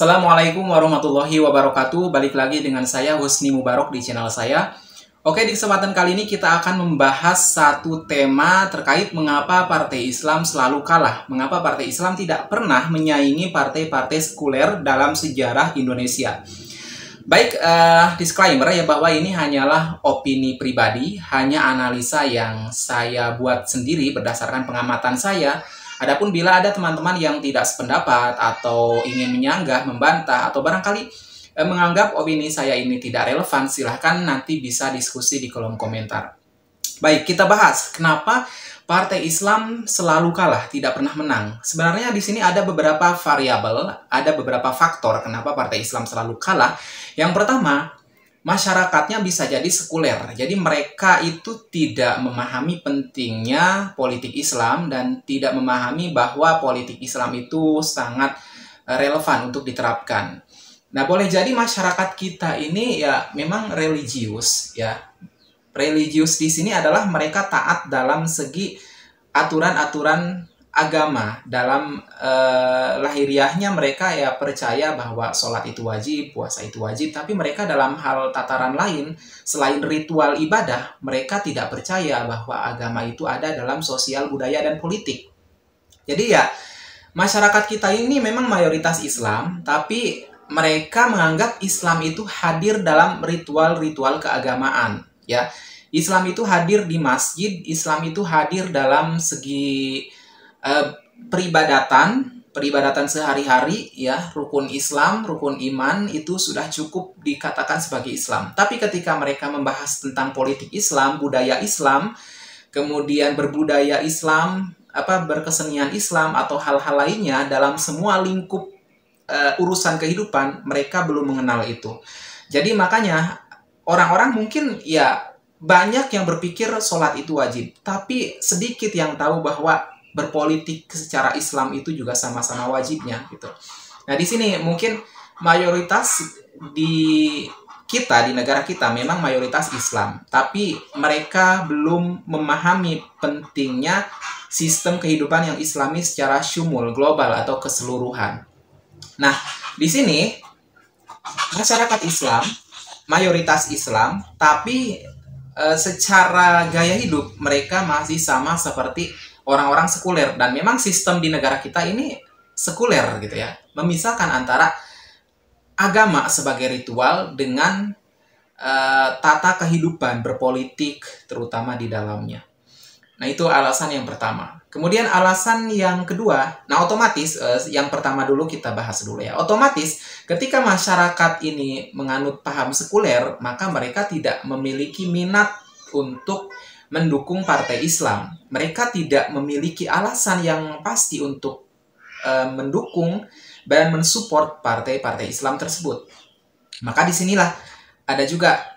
Assalamualaikum warahmatullahi wabarakatuh. Balik lagi dengan saya Husni Mubarok di channel saya. Oke, di kesempatan kali ini kita akan membahas satu tema terkait mengapa Partai Islam selalu kalah. Mengapa Partai Islam tidak pernah menyaingi partai-partai sekuler dalam sejarah Indonesia. Baik, disclaimer ya bahwa ini hanyalah opini pribadi, hanya analisa yang saya buat sendiri berdasarkan pengamatan saya. Adapun bila ada teman-teman yang tidak sependapat atau ingin menyanggah, membantah, atau barangkali menganggap opini saya ini tidak relevan, silahkan nanti bisa diskusi di kolom komentar. Baik, kita bahas kenapa Partai Islam selalu kalah, tidak pernah menang. Sebenarnya di sini ada beberapa variabel, ada beberapa faktor kenapa Partai Islam selalu kalah. Yang pertama, masyarakatnya bisa jadi sekuler. Jadi mereka itu tidak memahami pentingnya politik Islam dan tidak memahami bahwa politik Islam itu sangat relevan untuk diterapkan. Nah, boleh jadi masyarakat kita ini ya memang religius ya. Religius di sini adalah mereka taat dalam segi aturan-aturan agama. Dalam lahiriahnya mereka ya percaya bahwa sholat itu wajib, puasa itu wajib, tapi mereka dalam hal tataran lain selain ritual ibadah, mereka tidak percaya bahwa agama itu ada dalam sosial, budaya, dan politik. Jadi ya masyarakat kita ini memang mayoritas Islam, tapi mereka menganggap Islam itu hadir dalam ritual-ritual keagamaan ya. Islam itu hadir di masjid, Islam itu hadir dalam segi peribadatan sehari-hari ya, rukun Islam, rukun iman itu sudah cukup dikatakan sebagai Islam. Tapi ketika mereka membahas tentang politik Islam, budaya Islam, kemudian berbudaya Islam, berkesenian Islam atau hal-hal lainnya dalam semua lingkup urusan kehidupan, mereka belum mengenal itu. Jadi makanya orang-orang mungkin ya banyak yang berpikir sholat itu wajib, tapi sedikit yang tahu bahwa berpolitik secara Islam itu juga sama-sama wajibnya gitu. Nah, di sini mungkin mayoritas di negara kita memang mayoritas Islam, tapi mereka belum memahami pentingnya sistem kehidupan yang Islami secara syumul, global atau keseluruhan. Nah, di sini masyarakat Islam mayoritas Islam, tapi secara gaya hidup mereka masih sama seperti orang-orang sekuler, dan memang sistem di negara kita ini sekuler gitu ya, memisahkan antara agama sebagai ritual dengan tata kehidupan berpolitik terutama di dalamnya. Nah, itu alasan yang pertama. Kemudian alasan yang kedua, nah otomatis yang pertama dulu kita bahas dulu ya. Otomatis ketika masyarakat ini menganut paham sekuler, maka mereka tidak memiliki minat untuk mendukung partai Islam. Mereka tidak memiliki alasan yang pasti untuk mendukung dan mensupport partai-partai Islam tersebut. Maka disinilah ada juga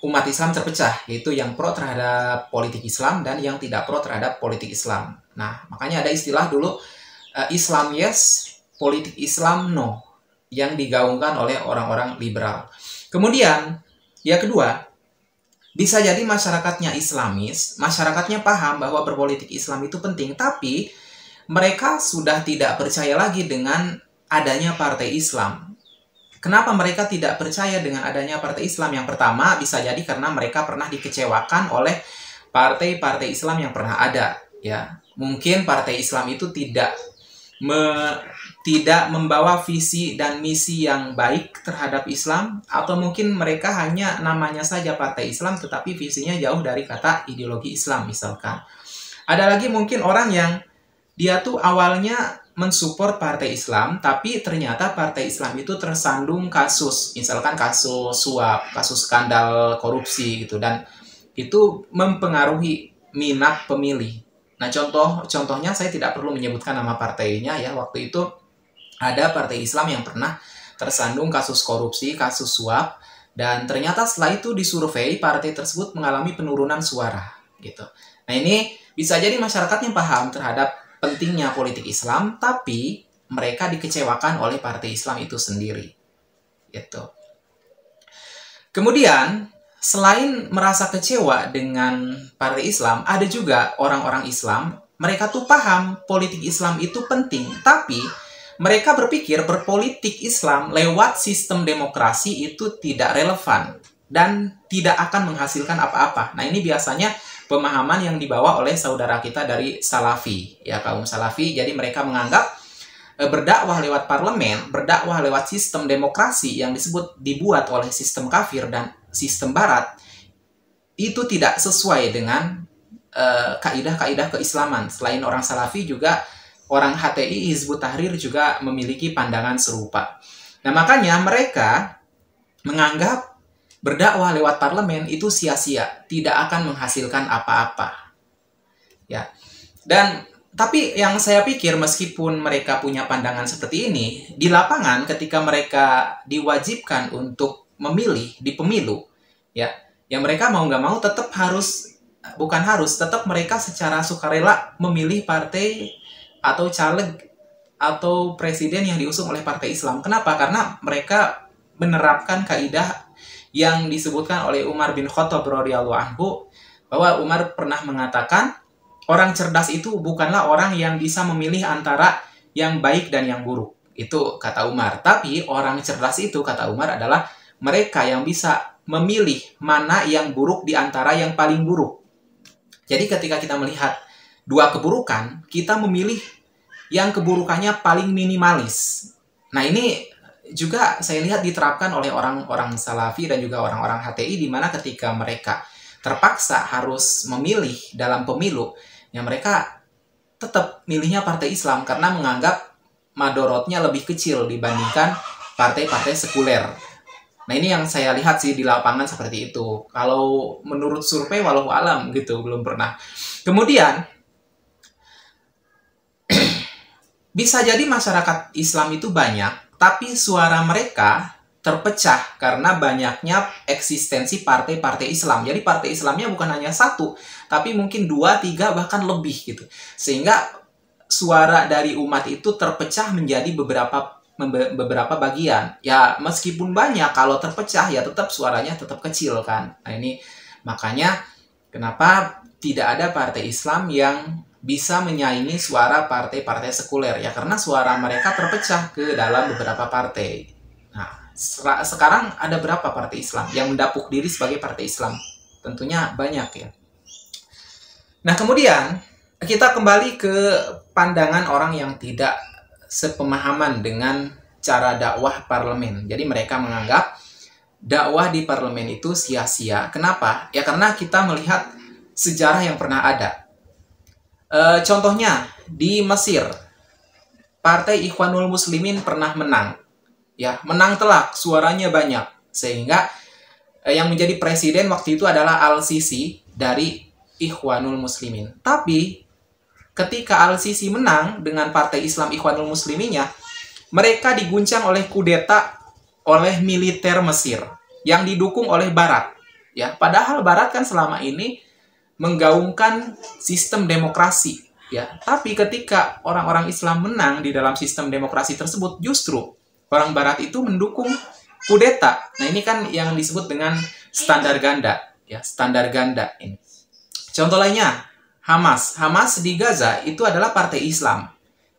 umat Islam terpecah, yaitu yang pro terhadap politik Islam dan yang tidak pro terhadap politik Islam. Nah, makanya ada istilah dulu Islam yes, politik Islam no, yang digaungkan oleh orang-orang liberal. Kemudian, yang kedua, bisa jadi masyarakatnya Islamis, masyarakatnya paham bahwa berpolitik Islam itu penting, tapi mereka sudah tidak percaya lagi dengan adanya partai Islam. Kenapa mereka tidak percaya dengan adanya partai Islam? Yang pertama, bisa jadi karena mereka pernah dikecewakan oleh partai-partai Islam yang pernah ada. Ya, mungkin partai Islam itu tidak membawa visi dan misi yang baik terhadap Islam, atau mungkin mereka hanya namanya saja partai Islam tetapi visinya jauh dari kata ideologi Islam misalkan. Ada lagi mungkin orang yang dia tuh awalnya mensupport partai Islam, tapi ternyata partai Islam itu tersandung kasus, misalkan kasus suap, kasus skandal korupsi gitu, dan itu mempengaruhi minat pemilih. Nah, contohnya saya tidak perlu menyebutkan nama partainya ya. Waktu itu ada partai Islam yang pernah tersandung kasus korupsi, kasus suap, dan ternyata setelah itu disurvei partai tersebut mengalami penurunan suara gitu. Nah, ini bisa jadi masyarakat yang paham terhadap pentingnya politik Islam, tapi mereka dikecewakan oleh partai Islam itu sendiri gitu. Kemudian selain merasa kecewa dengan partai Islam, ada juga orang-orang Islam, mereka tuh paham politik Islam itu penting, tapi mereka berpikir berpolitik Islam lewat sistem demokrasi itu tidak relevan dan tidak akan menghasilkan apa-apa. Nah, ini biasanya pemahaman yang dibawa oleh saudara kita dari Salafi, ya, kaum Salafi. Jadi mereka menganggap berdakwah lewat parlemen, berdakwah lewat sistem demokrasi yang dibuat oleh sistem kafir dan sistem barat itu tidak sesuai dengan kaidah-kaidah keislaman. Selain orang Salafi juga orang HTI Hizbut Tahrir juga memiliki pandangan serupa. Nah, makanya mereka menganggap berdakwah lewat parlemen itu sia-sia, tidak akan menghasilkan apa-apa. Ya. Dan tapi yang saya pikir meskipun mereka punya pandangan seperti ini, di lapangan ketika mereka diwajibkan untuk memilih di pemilu, ya, yang mereka mau nggak mau tetap tetap mereka secara sukarela memilih partai atau caleg atau presiden yang diusung oleh partai Islam. Kenapa? Karena mereka menerapkan kaidah yang disebutkan oleh Umar bin Khattab radhiyallahu anhu, bahwa Umar pernah mengatakan orang cerdas itu bukanlah orang yang bisa memilih antara yang baik dan yang buruk. Itu kata Umar. Tapi orang cerdas itu, kata Umar, adalah mereka yang bisa memilih mana yang buruk di antara yang paling buruk. Jadi ketika kita melihat dua keburukan, kita memilih yang keburukannya paling minimalis. Nah, ini juga saya lihat diterapkan oleh orang-orang Salafi dan juga orang-orang HTI, di mana ketika mereka terpaksa harus memilih dalam pemilu, ya mereka tetap milihnya partai Islam karena menganggap madorotnya lebih kecil dibandingkan partai-partai sekuler. Nah, ini yang saya lihat sih di lapangan seperti itu. Kalau menurut survei walau alam gitu, belum pernah. Kemudian bisa jadi masyarakat Islam itu banyak, tapi suara mereka terpecah karena banyaknya eksistensi partai-partai Islam. Jadi partai Islamnya bukan hanya satu, tapi mungkin 2, 3, bahkan lebih gitu. Sehingga suara dari umat itu terpecah menjadi beberapa bagian. Ya, meskipun banyak, kalau terpecah ya tetap suaranya tetap kecil kan. Nah, ini makanya kenapa tidak ada partai Islam yang bisa menyaingi suara partai-partai sekuler, ya karena suara mereka terpecah ke dalam beberapa partai. Nah, sekarang ada berapa partai Islam yang mendapuk diri sebagai partai Islam? Tentunya banyak ya. Nah, kemudian kita kembali ke pandangan orang yang tidak sepemahaman dengan cara dakwah parlemen. Jadi mereka menganggap dakwah di parlemen itu sia-sia. Kenapa? Ya karena kita melihat sejarah yang pernah ada. Contohnya di Mesir, Partai Ikhwanul Muslimin pernah menang. Ya, menang telak, suaranya banyak. Sehingga yang menjadi presiden waktu itu adalah Al-Sisi dari Ikhwanul Muslimin. Tapi ketika Al-Sisi menang dengan Partai Islam Ikhwanul Musliminnya, mereka diguncang oleh kudeta oleh militer Mesir yang didukung oleh Barat. Ya, padahal Barat kan selama ini menggaungkan sistem demokrasi, ya. Tapi ketika orang-orang Islam menang di dalam sistem demokrasi tersebut, justru orang Barat itu mendukung kudeta. Nah, ini kan yang disebut dengan standar ganda, ya, standar ganda ini. Contoh lainnya, Hamas. Hamas di Gaza itu adalah partai Islam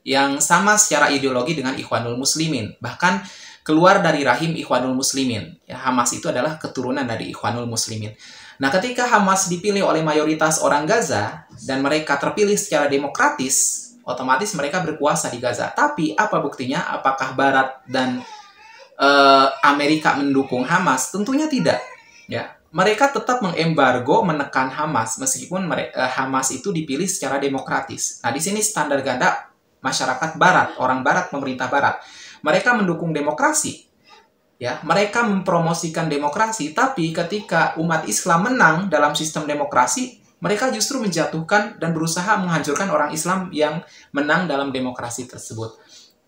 yang sama secara ideologi dengan Ikhwanul Muslimin, bahkan keluar dari rahim Ikhwanul Muslimin. Ya, Hamas itu adalah keturunan dari Ikhwanul Muslimin. Nah, ketika Hamas dipilih oleh mayoritas orang Gaza dan mereka terpilih secara demokratis, otomatis mereka berkuasa di Gaza. Tapi apa buktinya? Apakah Barat dan Amerika mendukung Hamas? Tentunya tidak. Ya, mereka tetap mengembargo, menekan Hamas meskipun Hamas itu dipilih secara demokratis. Nah, di sini standar ganda masyarakat Barat, orang Barat, pemerintah Barat. Mereka mendukung demokrasi. Ya, mereka mempromosikan demokrasi, tapi ketika umat Islam menang dalam sistem demokrasi, mereka justru menjatuhkan dan berusaha menghancurkan orang Islam yang menang dalam demokrasi tersebut.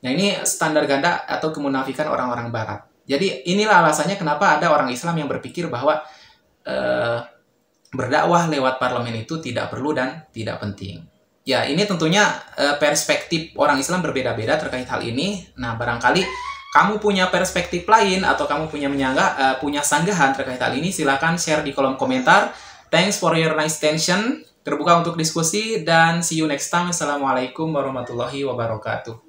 Nah, ini standar ganda atau kemunafikan orang-orang Barat. Jadi inilah alasannya kenapa ada orang Islam yang berpikir bahwa berdakwah lewat parlemen itu tidak perlu dan tidak penting. Ya, ini tentunya perspektif orang Islam berbeda-beda terkait hal ini. Nah, barangkali kamu punya perspektif lain atau kamu punya sanggahan terkait hal ini, silakan share di kolom komentar. Thanks for your nice attention. Terbuka untuk diskusi dan see you next time. Assalamualaikum warahmatullahi wabarakatuh.